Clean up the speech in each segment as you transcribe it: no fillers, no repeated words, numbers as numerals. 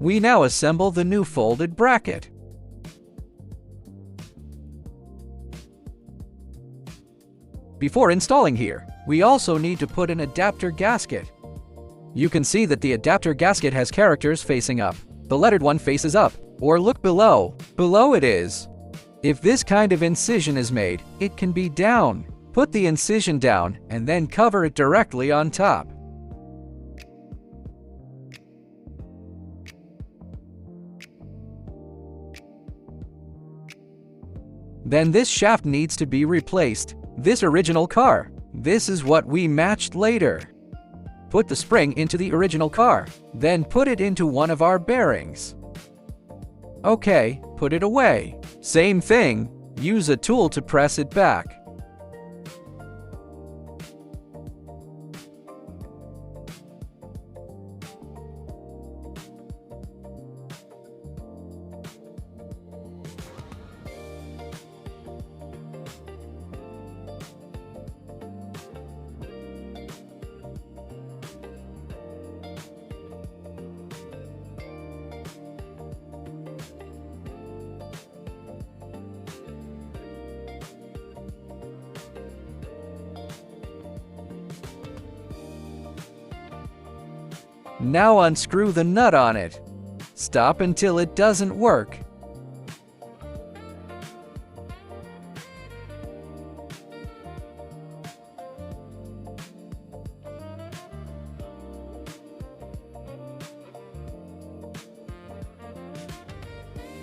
We now assemble the new folded bracket. Before installing here, we also need to put an adapter gasket. You can see that the adapter gasket has characters facing up. The lettered one faces up, or look below. Below it is. If this kind of incision is made, it can be down. Put the incision down and then cover it directly on top. Then this shaft needs to be replaced. This original car. This is what we matched later. Put the spring into the original car, then put it into one of our bearings. Okay, put it away. Same thing, use a tool to press it back. Now unscrew the nut on it. Stop until it doesn't work.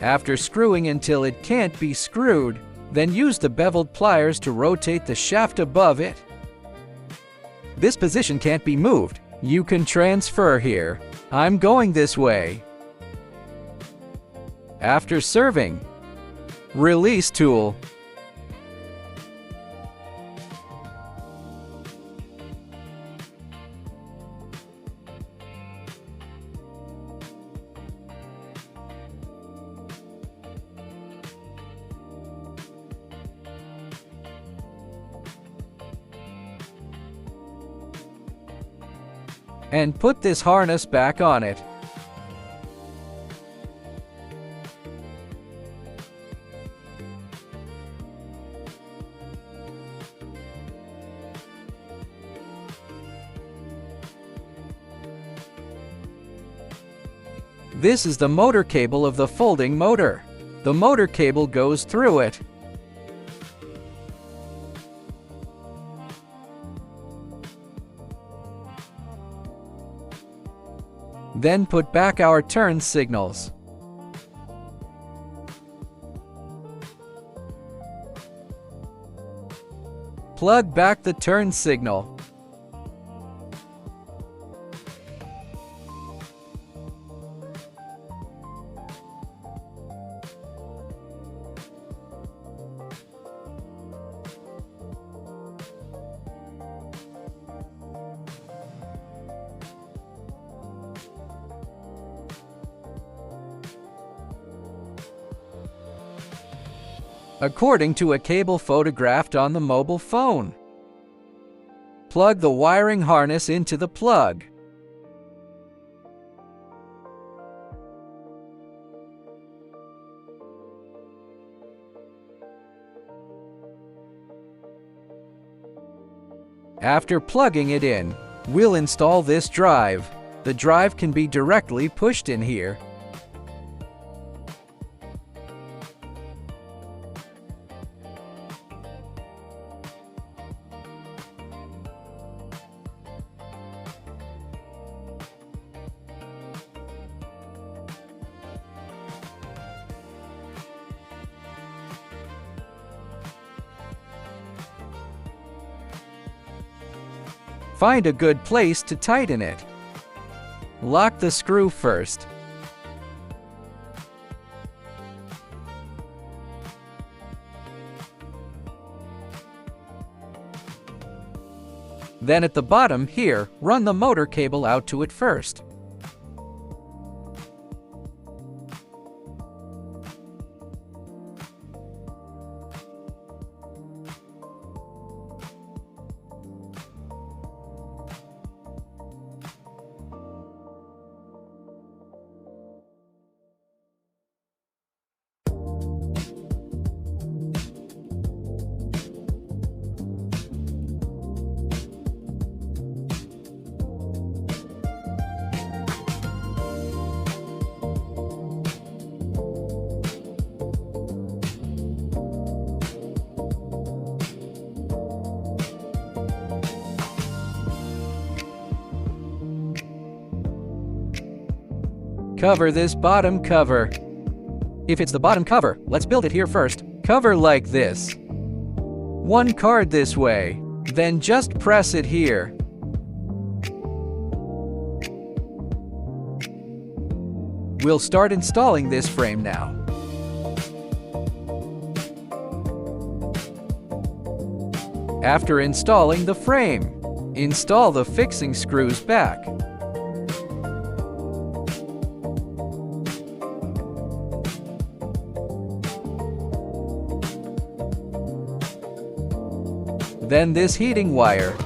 After screwing until it can't be screwed, then use the beveled pliers to rotate the shaft above it. This position can't be moved. You can transfer here. I'm going this way. After serving, release tool. And put this harness back on it. This is the motor cable of the folding motor. The motor cable goes through it. Then put back our turn signals. Plug back the turn signal. According to a cable photographed on the mobile phone. Plug the wiring harness into the plug. After plugging it in, we'll install this drive. The drive can be directly pushed in here. Find a good place to tighten it. Lock the screw first. Then at the bottom here, run the motor cable out to it first. Cover this bottom cover. If it's the bottom cover, let's build it here first. Cover like this. One card this way. Then just press it here. We'll start installing this frame now. After installing the frame, install the fixing screws back. Then this heating wire.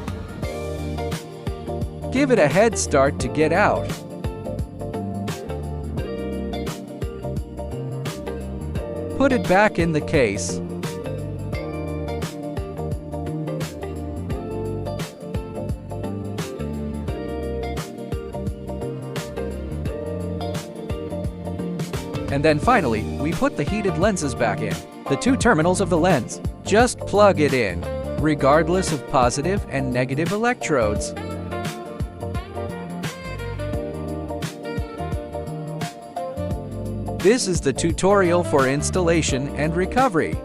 Give it a head start to get out. Put it back in the case. And then finally, we put the heated lenses back in. The two terminals of the lens. Just plug it in, regardless of positive and negative electrodes. This is the tutorial for installation and recovery.